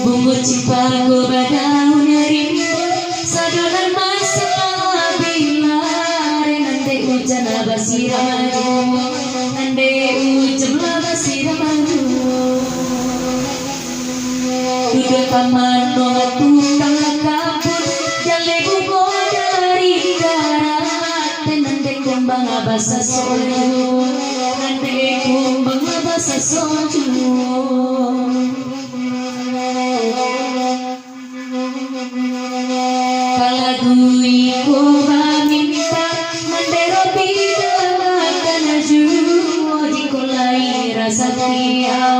Bumbu cipago badaun rimbo sadonan masalah bilar nande hujan basiramaru nande hujan basiramaru duduk kamar tukang kapur jale bubo dari darat nande kumbang abasa soju nande kumbang abasa soju kalagui ko minta mandero bida kanaju jiko lai rasa tiaw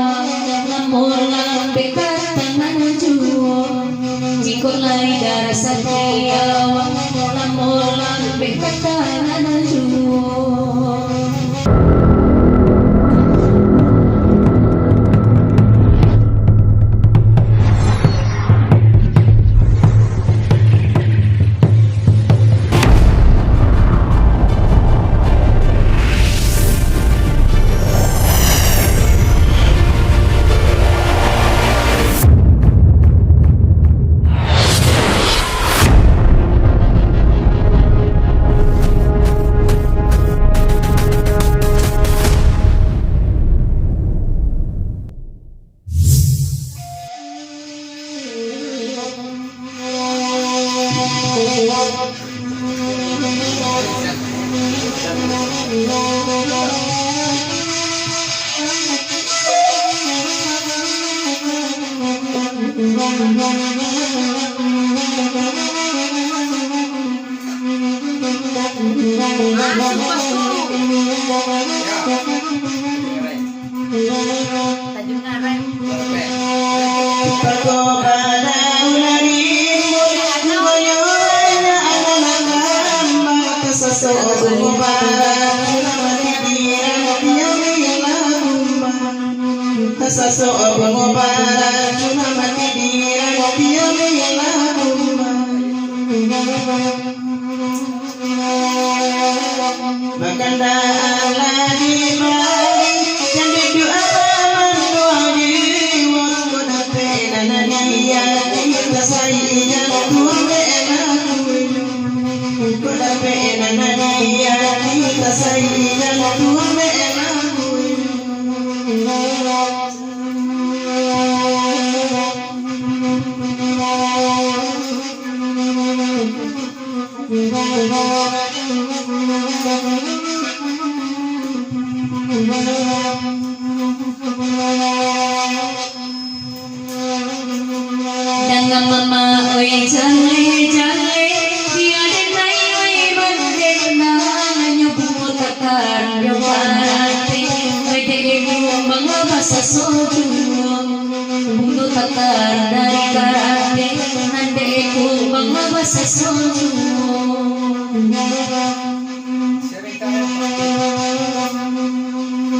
lamolang bekat tanaju jiko lai rasa tiaw lamolang bekat tanaju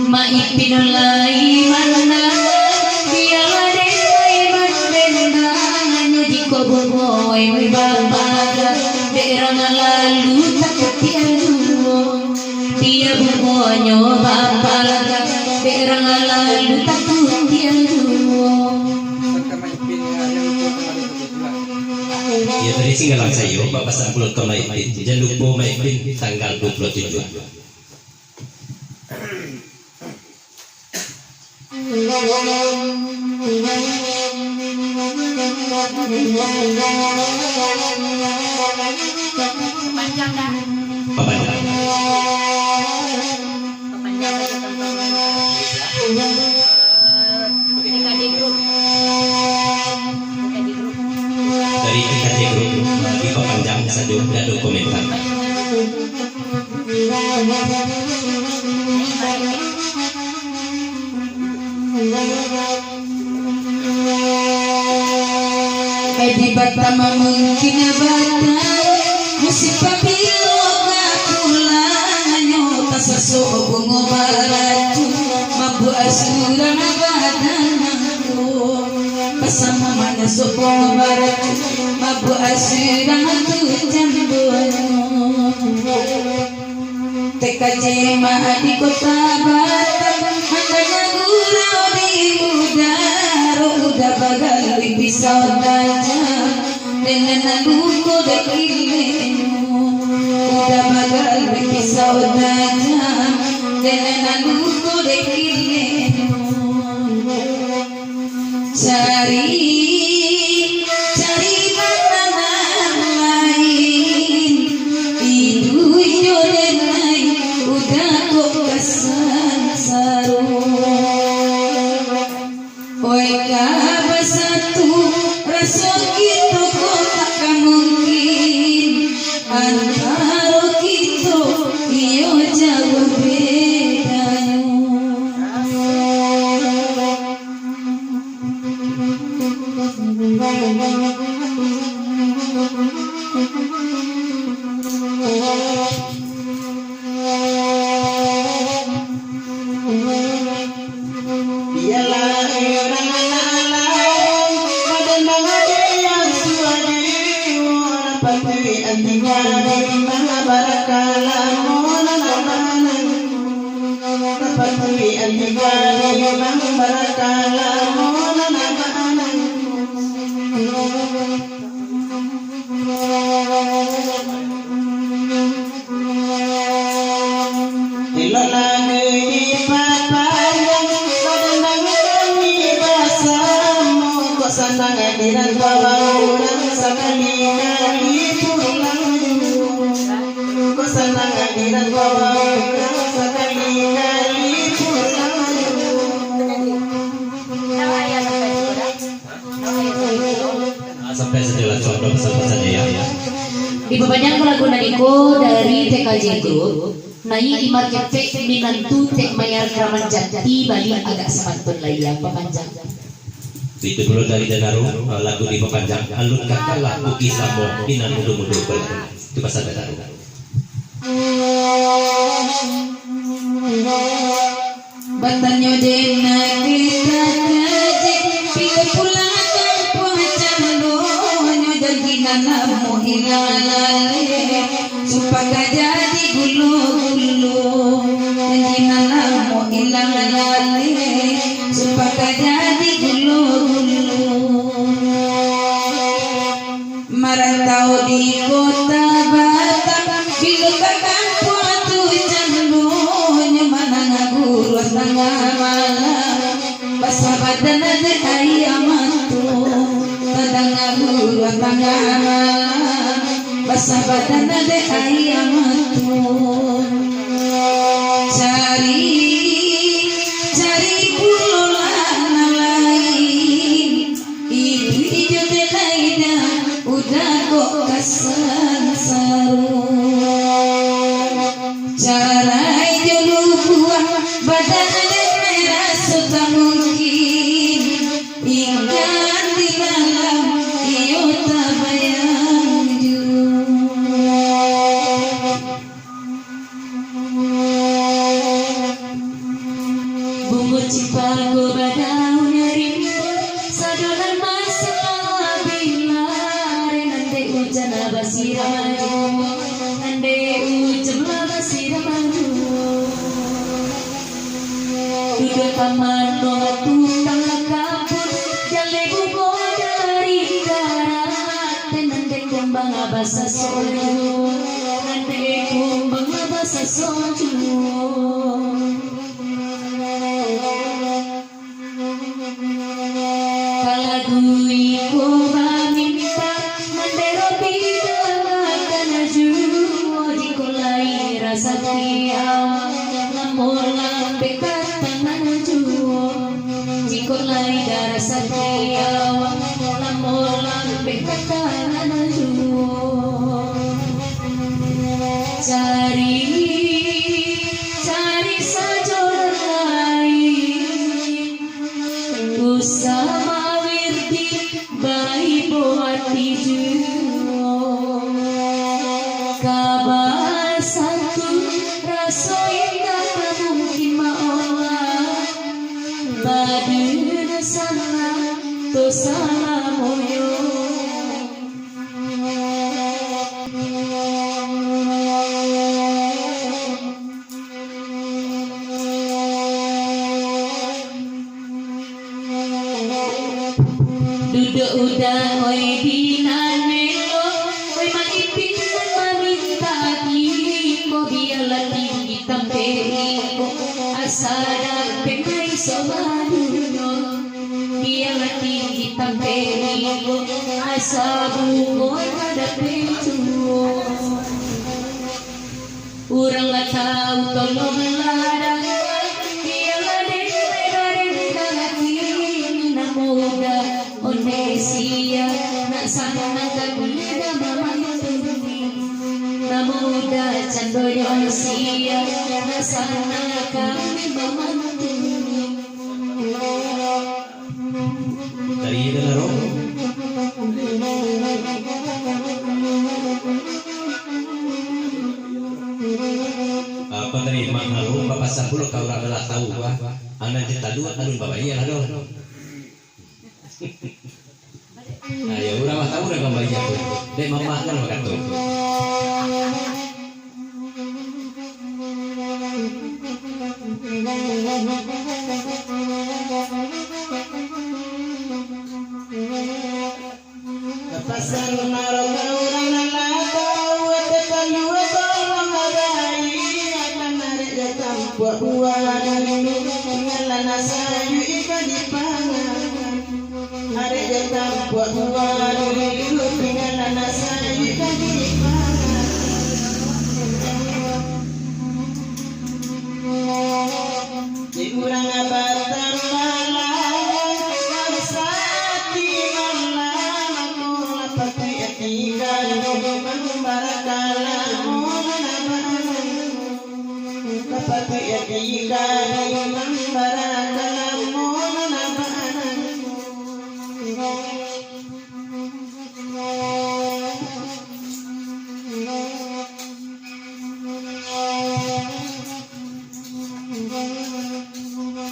maipinulai mana biala dei mandenda jiko boy babaga derang lalu takutianu dia bonyo babaga derang lalu takutianu. Ya tadi singgalan saya Bapak Sampul Maipin jangan lupa Maipin tanggal 27. Panjang dah. Panjang. Dari TKJ Group di Panjang saja ada komentar. Di Batam mungkin bata musik papilo kapulanyo tasaso bungo baratu mabu asura badanaku pasama mana so bungo baratu mabu asura tu jambuano TKJ di kota Batam makanya gurau di udara udah bagai pisau tajam dengan nalungku dekilemu. Udah bagal pisau tajam dengan nalungku dekilemu. Cari makanan lain, itu jodoh udah kok kesan saru. Oi kabar satu rasa kita kok tak mungkin antara kita iyo jauh bedanya. Sampai setelah contoh pesan-pesannya ya. Diperpanjang lagu Nadiko dari TKJ Group. Nai imar kepek minantu tek mayar kraman jati bali agak sepantun layang pepanjang. Itu dulu dari Danaru lagu di pepanjang alun kakalah uki samo minan mudu-mudu balik. Itu pesan Danaru. Batanyo dena kita kaje pika pulang nanamu hilalale supaya jadi gulu-gulu. Janji nanamu hilalale supaya jadi gulu-gulu. Merantau di kota Batam bila kakak puatu jandunya mana ngaguru tengah malam basah badan ada ayamatu tengah malam basah badan ada ayamatu. Cari pulolan lain itu hijau delaida udah kok kesan saru. Cara hijau buah badan ada merah sudah mungkin ikan di dalam iyo tak bayang bunga cipago badaun rimbun sadonan masalah bilar nande hujan abasiraju nande hujan abasiraju duduk taman tukang kapur jale bubo dari darat nande kumbang abasa soju nande kumbang abasa soju. Cari saja lain sama wirdi bayi buat tidur kabar satu rasa yang tak mungkin maolah badun sana to salah moyo. duduk udah oi dinanelo oi maipin meminta iko biarlah tinggi tampeko asada pengai sobaduno biarlah tinggi tampeko asabu pada pencuo urang lah tahu tolong larang biarlah muda Onesia nak sana kami damai namuda candoyo sia nak sana kami memantuni Dari itu naro. Apa dari makna lu bapak sepuluh kau adalah tahu gua anak cerita dua alun bapak iya lah dong. Ayo urang mah tahu dah gambar iya tuh. Dek mama kan makan tuh. Pasar naro urang tahu tekalu tolong adai akan narik datang buah-buah ngalana sayu ikan dipangan narik datang buah-buah ngalana sayu ikan dipangan di urang batang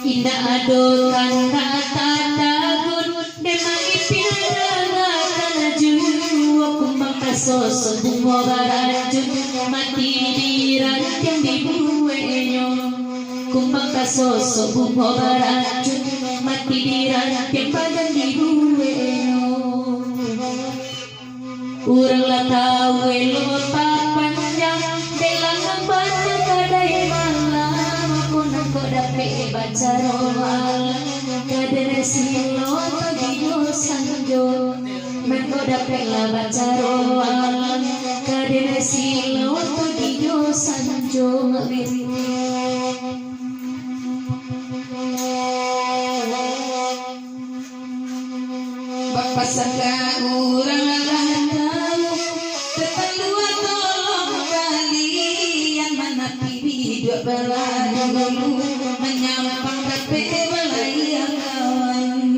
indah adokan kata dagun demang ipirana kana juwa kumbang kasoso bungo barajun mati dirantiang di buenyo kumbang kasoso bungo barajun mati dirantiang badan di buenyo urang lah tahu lo panjang delang banyak kadai malam aku nak dapat baca roal kadere silo gido sanjo mengko dapat lah baca roal kadere silo gido sanjo bapak saka urang tahu tetalua tolong kalian mana pibi dua belah dulu menyampang dape belayang kawan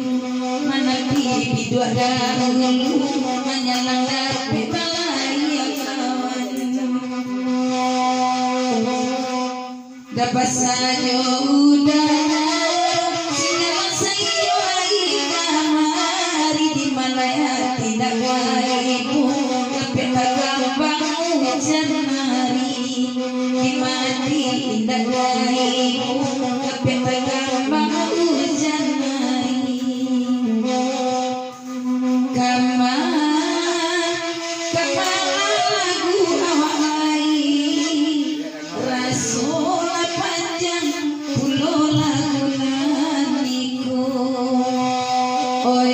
mana pibi dua dahulu menyalang dape belayang kawan dapat saja udara sinyalan sayo lagi kamari di mana ya tidak waibu tapi tak gampang hujan hari di mati tidak waibu tapi tak gampang hujan hari lagu awai rasul panjang pulau lagu naniku oi